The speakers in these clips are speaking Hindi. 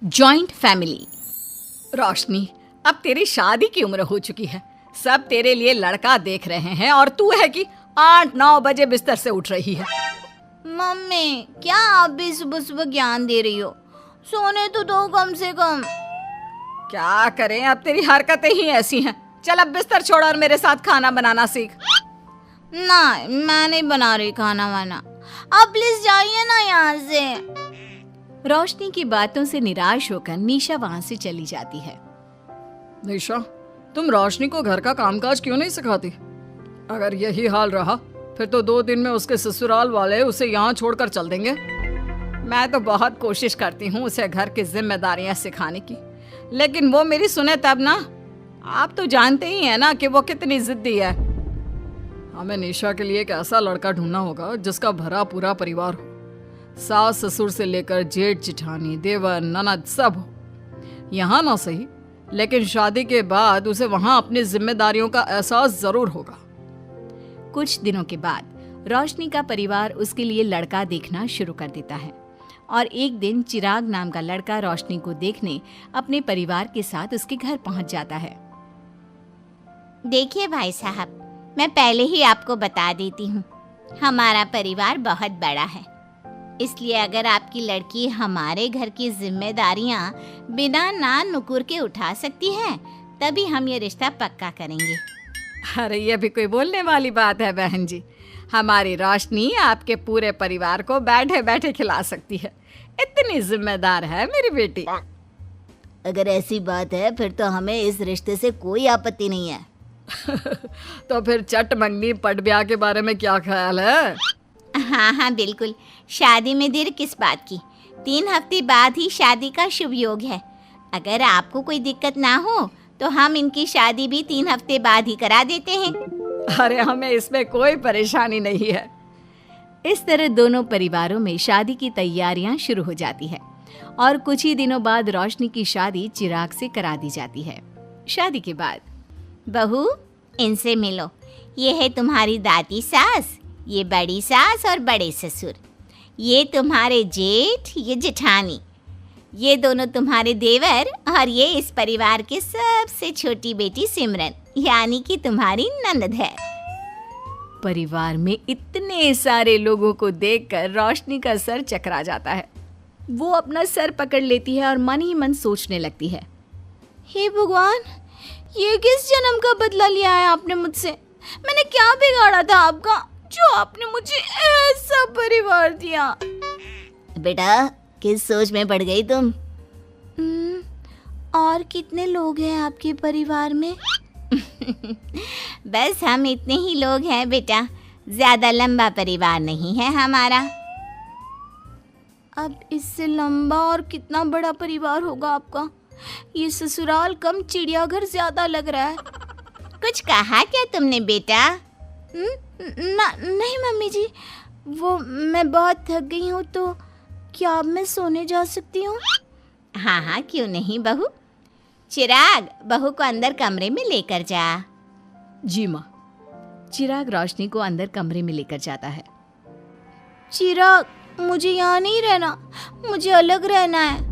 Joint family. रोशनी, अब तेरी शादी की उम्र हो चुकी है, सब तेरे लिए लड़का देख रहे हैं और तू है कि 8-9 बजे बिस्तर से उठ रही है। मम्मी, क्या आप भी सुबह सुबह ज्ञान दे रही हो? सोने तो दो कम से कम। क्या करें, अब तेरी हरकतें ही ऐसी हैं। चल अब बिस्तर छोड़ और मेरे साथ खाना बनाना सीख। ना, मैं नहीं बना रही खाना वाना। आप प्लीज जाइए ना यहाँ से। रोशनी की बातों से निराश होकर निशा वहाँ से चली जाती है। निशा, तुम रोशनी को घर का कामकाज क्यों नहीं सिखाती? अगर यही हाल रहा फिर तो 2 दिन में उसके ससुराल वाले उसे यहाँ छोड़कर चल देंगे। मैं तो बहुत कोशिश करती हूँ उसे घर की जिम्मेदारियाँ सिखाने की, लेकिन वो मेरी सुने तब ना। आप तो जानते ही हैं ना कि वो कितनी जिद्दी है। हमें निशा के लिए एक ऐसा लड़का ढूंढना होगा जिसका भरा पूरा परिवार हो, सास ससुर से लेकर जेठ जिठानी देवर ननद सब हो। यहाँ ना सही, लेकिन शादी के बाद उसे वहाँ अपनी जिम्मेदारियों का एहसास जरूर होगा। कुछ दिनों के बाद रोशनी का परिवार उसके लिए लड़का देखना शुरू कर देता है और एक दिन चिराग नाम का लड़का रोशनी को देखने अपने परिवार के साथ उसके घर पहुंच जाता है। देखिए भाई साहब, मैं पहले ही आपको बता देती हूँ, हमारा परिवार बहुत बड़ा है, इसलिए अगर आपकी लड़की हमारे घर की जिम्मेदारियाँ बिना नान नुकुर के उठा सकती है तभी हम ये रिश्ता पक्का करेंगे। अरे ये भी कोई बोलने वाली बात है बहन जी। हमारी रोशनी आपके पूरे परिवार को बैठे बैठे खिला सकती है, इतनी जिम्मेदार है मेरी बेटी। अगर ऐसी बात है फिर तो हमें इस रिश्ते से कोई आपत्ति नहीं है। तो फिर चट मंगनी पट ब्याह के बारे में क्या ख्याल है? हाँ बिल्कुल, शादी में देर किस बात की, 3 हफ्ते बाद ही शादी का शुभ योग है। अगर आपको कोई दिक्कत ना हो तो हम इनकी शादी भी 3 हफ्ते बाद ही करा देते हैं। अरे हमें इसमें कोई परेशानी नहीं है। इस तरह दोनों परिवारों में शादी की तैयारियां शुरू हो जाती है और कुछ ही दिनों बाद रोशनी की शादी चिराग से करा दी जाती है। शादी के बाद, बहू इनसे मिलो, ये है तुम्हारी दादी सास, ये बड़ी सास और बड़े ससुर, ये तुम्हारे जेठ, ये जेठानी, ये दोनों तुम्हारे देवर और ये इस परिवार की सबसे छोटी बेटी सिमरन, यानी कि तुम्हारी ननद है। परिवार में इतने सारे लोगों को देखकर रोशनी का सर चकरा जाता है। वो अपना सर पकड़ लेती है और मन ही मन सोचने लगती है, हे भगवान, ये किस जन्म का बदला लिया है आपने मुझसे? मैंने क्या बिगाड़ा था आपका जो आपने मुझे ऐसा परिवार दिया? बेटा, किस सोच में पड़ गई तुम? और कितने लोग हैं आपके परिवार में? बस हम इतने ही लोग हैं बेटा, ज्यादा लंबा परिवार नहीं है हमारा। अब इससे लंबा और कितना बड़ा परिवार होगा आपका? ये ससुराल कम चिड़ियाघर ज्यादा लग रहा है। कुछ कहा क्या तुमने बेटा? नहीं मम्मी जी, वो मैं बहुत थक गई हूँ, तो क्या अब मैं सोने जा सकती हूँ? हाँ क्यों नहीं बहू। चिराग, बहू को अंदर कमरे में लेकर जा। जी माँ। चिराग रोशनी को अंदर कमरे में लेकर जाता है। चिराग, मुझे यहाँ नहीं रहना, मुझे अलग रहना है।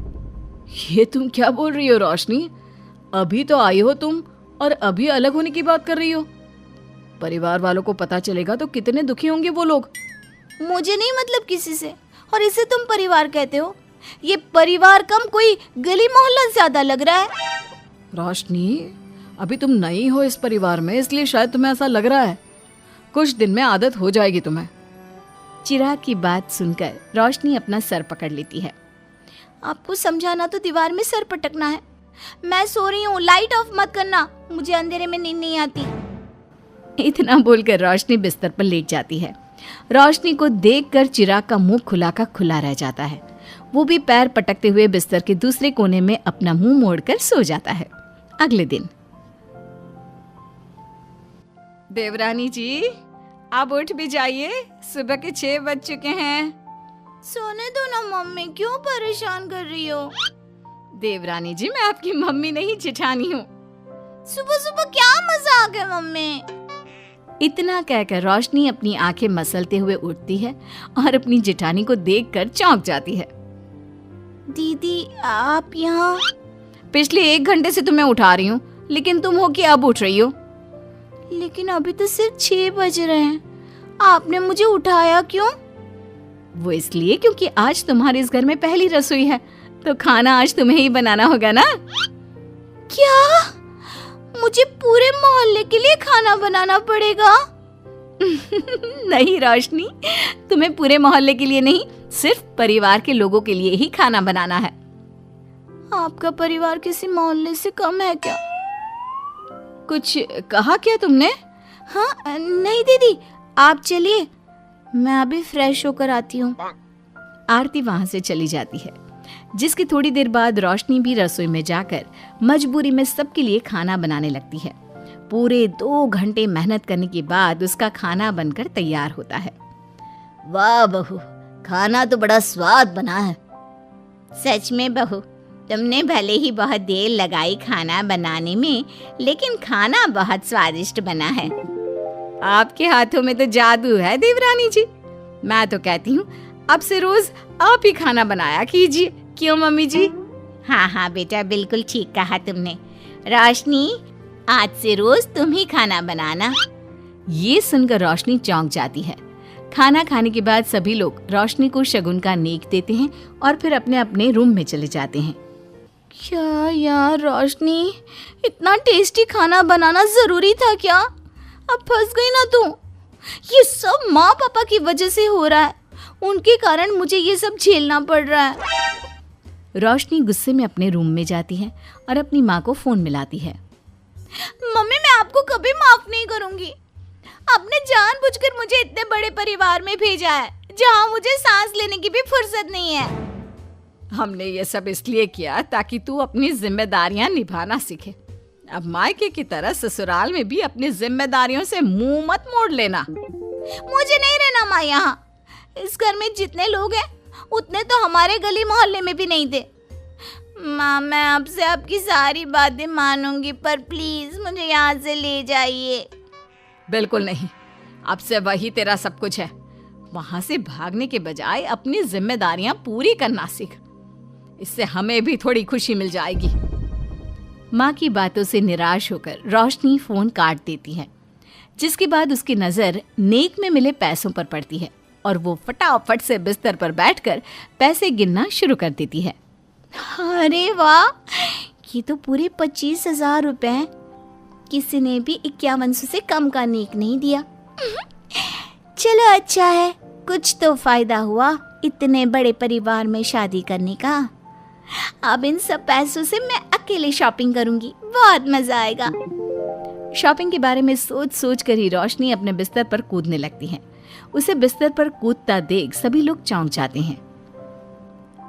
ये तुम क्या बोल रही हो रोशनी? अभी तो आई हो तुम और अभी अलग होने की बात कर रही हो। परिवार वालों को पता चलेगा तो कितने दुखी होंगे वो लोग। मुझे नहीं मतलब किसी से, और इसे तुम परिवार कहते हो? ये परिवार कम कोई गली मोहल्ला ज्यादा लग रहा है। रोशनी, अभी तुम नई हो इस परिवार में, इसलिए शायद तुम्हें ऐसा लग रहा है। कुछ दिन में आदत हो जाएगी तुम्हें। चिराग की बात सुनकर रोशनी अपना सर पकड़ लेती है। आपको समझाना तो दीवार में सर पटकना है। मैं सो रही हूँ, लाइट ऑफ मत करना, मुझे अंधेरे में नींद नहीं आती। इतना बोलकर रोशनी बिस्तर पर लेट जाती है। रोशनी को देखकर चिराग का मुंह खुला का खुला रह जाता है। वो भी पैर पटकते हुए बिस्तर के दूसरे कोने में अपना मुंह मोड़कर सो जाता है। अगले दिन, देवरानी जी, आप उठ भी जाइए, सुबह के 6 बज चुके हैं। सोने दो ना मम्मी, क्यों परेशान कर रही हो? देवरानी जी, मैं आपकी मम्मी नहीं जेठानी हूँ। सुबह सुबह क्या मजाक है मम्मी? इतना कहकर रोशनी अपनी आंखें मसलते हुए उठती है और अपनी जेठानी को देखकर चौंक जाती है। दीदी आप यहाँ? पिछले 1 घंटे से तुम्हें उठा रही हूँ, लेकिन तुम हो कि अब उठ रही हो? लेकिन अभी तो सिर्फ 6 बज रहे हैं, आपने मुझे उठाया क्यों? वो इसलिए क्योंकि आज तुम्हारे इस घर में पहली रसोई है, तो खाना आज तुम्हें ही बनाना होगा ना। क्या? मुझे पूरे मोहल्ले के लिए खाना बनाना पड़ेगा? नहीं रोशनी, तुम्हें पूरे मोहल्ले के लिए नहीं, सिर्फ परिवार के लोगों के लिए ही खाना बनाना है। आपका परिवार किसी मोहल्ले से कम है क्या? कुछ कहा क्या तुमने? हाँ नहीं दीदी, आप चलिए, मैं अभी फ्रेश होकर आती हूँ। आरती वहां से चली जाती है, जिसकी थोड़ी देर बाद रोशनी भी रसोई में जाकर मजबूरी में सबके लिए खाना बनाने लगती है। पूरे 2 घंटे मेहनत करने के बाद उसका खाना बनकर तैयार होता है। वाह बहू, खाना तो बड़ा स्वाद बना है। सच में बहू, तुमने भले ही बहुत देर लगाई खाना बनाने में, लेकिन खाना बहुत स्वादिष्ट बना है। आपके हाथों में तो जादू है देवरानी जी। मैं तो कहती हूँ अब से रोज आप ही खाना बनाया कीजिए, क्यों मम्मी जी? हाँ हाँ बेटा, बिल्कुल ठीक कहा तुमने। रोशनी, आज से रोज तुम ही खाना बनाना। ये सुनकर रोशनी चौंक जाती है। खाना खाने के बाद सभी लोग रोशनी को शगुन का नेक देते हैं और फिर अपने अपने रूम में चले जाते हैं। क्या यार रोशनी, इतना टेस्टी खाना बनाना जरूरी था क्या? अब फंस गई ना तू। ये सब माँ पापा की वजह से हो रहा है, उनके कारण मुझे ये सब झेलना पड़ रहा है। रोशनी गुस्से में अपने रूम में जाती है और अपनी माँ को फोन मिलाती है। मम्मी, मैं आपको कभी माफ नहीं करूंगी। आपने जानबूझकर मुझे इतने बड़े परिवार में भेजा है, जहाँ मुझे सांस लेने की भी फुर्सत नहीं है। हमने ये सब इसलिए किया ताकि तू अपनी जिम्मेदारियां निभाना सीखे। अब मायके की तरह ससुराल में भी अपनी जिम्मेदारियों से मुंह मत मोड़ लेना। मुझे नहीं रहना माँ यहाँ। इस घर में जितने लोग हैं उतने तो हमारे गली मोहल्ले में भी नहीं थे। माँ, मैं आपसे आपकी सारी बातें मानूंगी, पर प्लीज मुझे यहाँ से ले जाइए। बिल्कुल नहीं, अब से वही तेरा सब कुछ है। वहां से भागने के बजाय अपनी जिम्मेदारियां पूरी करना सीख, इससे हमें भी थोड़ी खुशी मिल जाएगी। माँ की बातों से निराश होकर रोशनी फोन काट देती है, जिसके बाद उसकी नजर नेक में मिले पैसों पर पड़ती है और वो फटाफट से बिस्तर पर बैठकर पैसे गिनना शुरू कर देती है। अरे वाह, ये तो पूरे 25,000 रुपए हैं। किसी ने भी 5100 से कम का नेक नहीं दिया। चलो अच्छा है, कुछ तो फायदा हुआ इतने बड़े परिवार में शादी करने का। अब इन सब पैसों से मैं अकेले शॉपिंग करूंगी, बहुत मजा आएगा। शॉपिंग के बारे में सोच सोच कर ही रोशनी अपने बिस्तर पर कूदने लगती है। उसे बिस्तर पर कूदता देख सभी लोग चौंक जाते हैं।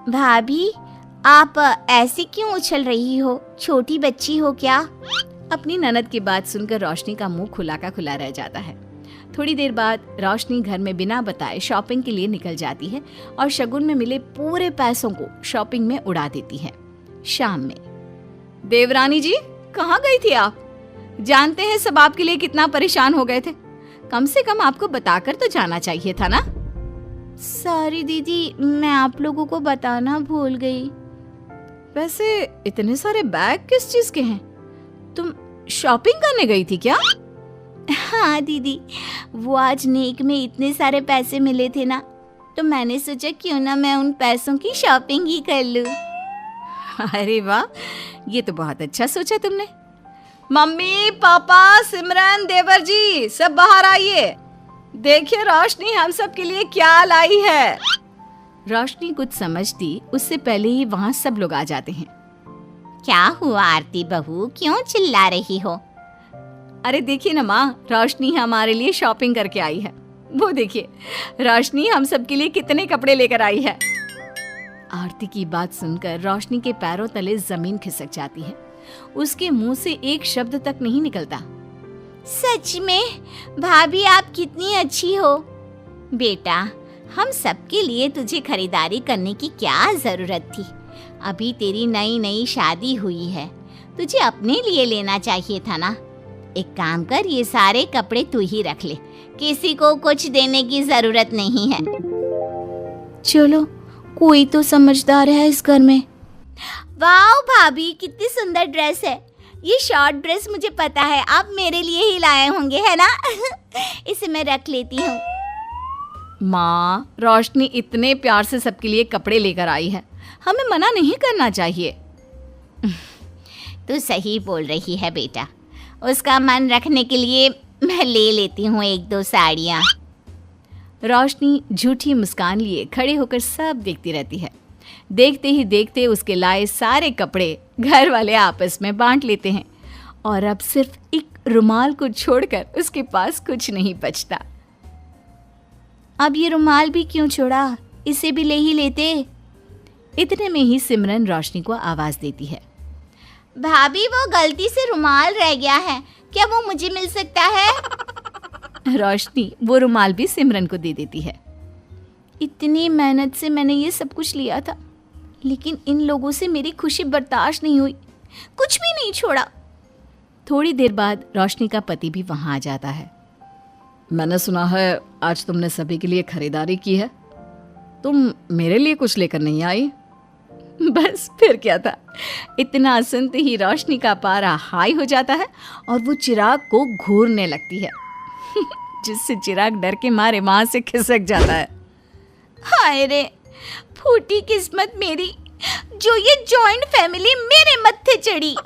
भाभी, आप ऐसे क्यों उछल रही हो? छोटी बच्ची हो क्या? अपनी ननद की बात सुनकर रोशनी का मुंह खुला का खुला रह जाता है। थोड़ी देर बाद रोशनी घर में बिना बताए शॉपिंग के लिए निकल जाती है और शगुन में मिले पूरे पैसों को शॉपिंग में उड़ा देती है। शाम में, देवरानी जी कहाँ गई थी आप? जानते हैं सब आपके लिए कितना परेशान हो गए थे, कम से कम आपको बताकर तो जाना चाहिए था ना। सॉरी दीदी, मैं आप लोगों को बताना भूल गई। वैसे इतने सारे बैग किस चीज के हैं? तुम शॉपिंग करने गई थी क्या? हाँ दीदी, वो आज नेक में इतने सारे पैसे मिले थे ना, तो मैंने सोचा क्यों ना मैं उन पैसों की शॉपिंग ही कर लूं। अरे वाह, ये तो बहुत अच्छा सोचा तुमने। मम्मी, पापा, सिमरन, देवर जी, सब बाहर आइए। देखिए रोशनी हम सब के लिए क्या लाई है। रोशनी कुछ समझती उससे पहले ही वहाँ सब लोग आ जाते हैं। क्या हुआ आरती बहू, क्यों चिल्ला रही हो? अरे देखिए ना माँ, रोशनी हमारे लिए शॉपिंग करके आई है। वो देखिए, रोशनी हम सब के लिए कितने कपड़े लेकर आई है। आरती की बात सुनकर रोशनी के पैरों तले जमीन खिसक जाती है। उसके मुंह से एक शब्द तक नहीं निकलता। सच में भाभी, आप कितनी अच्छी हो। बेटा, हम सबके लिए तुझे खरीदारी करने की क्या जरूरत थी? अभी तेरी नई नई शादी हुई है, तुझे अपने लिए लेना चाहिए था ना। एक काम कर, ये सारे कपड़े तू ही रख ले, किसी को कुछ देने की जरूरत नहीं है। चलो, कोई तो समझदार है इस घर में। वाह भाभी, कितनी सुंदर ड्रेस है। ये शॉर्ट ड्रेस मुझे पता है आप मेरे लिए ही लाए होंगे, है ना? इसे मैं रख लेती हूँ। माँ, रोशनी इतने प्यार से सबके लिए कपड़े लेकर आई है, हमें मना नहीं करना चाहिए। तू सही बोल रही है बेटा, उसका मन रखने के लिए मैं ले लेती हूँ 1-2 साड़ियाँ। रोशनी झूठी मुस्कान लिए खड़े होकर सब देखती रहती है। देखते ही देखते उसके लाए सारे कपड़े घर वाले आपस में बांट लेते हैं और अब सिर्फ एक रुमाल को छोड़कर उसके पास कुछ नहीं बचता। अब ये रुमाल भी क्यों छोड़ा, इसे भी ले ही लेते। इतने में ही सिमरन रोशनी को आवाज देती है। भाभी, वो गलती से रुमाल रह गया है, क्या वो मुझे मिल सकता है? रोशनी वो रुमाल भी सिमरन को दे देती है। इतनी मेहनत से मैंने ये सब कुछ लिया था, लेकिन इन लोगों से मेरी खुशी बर्दाश्त नहीं हुई, कुछ भी नहीं छोड़ा। थोड़ी देर बाद रोशनी का पति भी वहां आ जाता है। मैंने सुना है आज तुमने सभी के लिए खरीदारी की है, तुम मेरे लिए कुछ लेकर नहीं आई? बस फिर क्या था, इतना सुनते ही रोशनी का पारा हाई हो जाता है और वो चिराग को घूरने लगती है, जिससे चिराग डर के मारे वहां से खिसक जाता है। हाय रे, फूटी किस्मत मेरी, जो ये जॉइंट फैमिली मेरे मत्थे चढ़ी।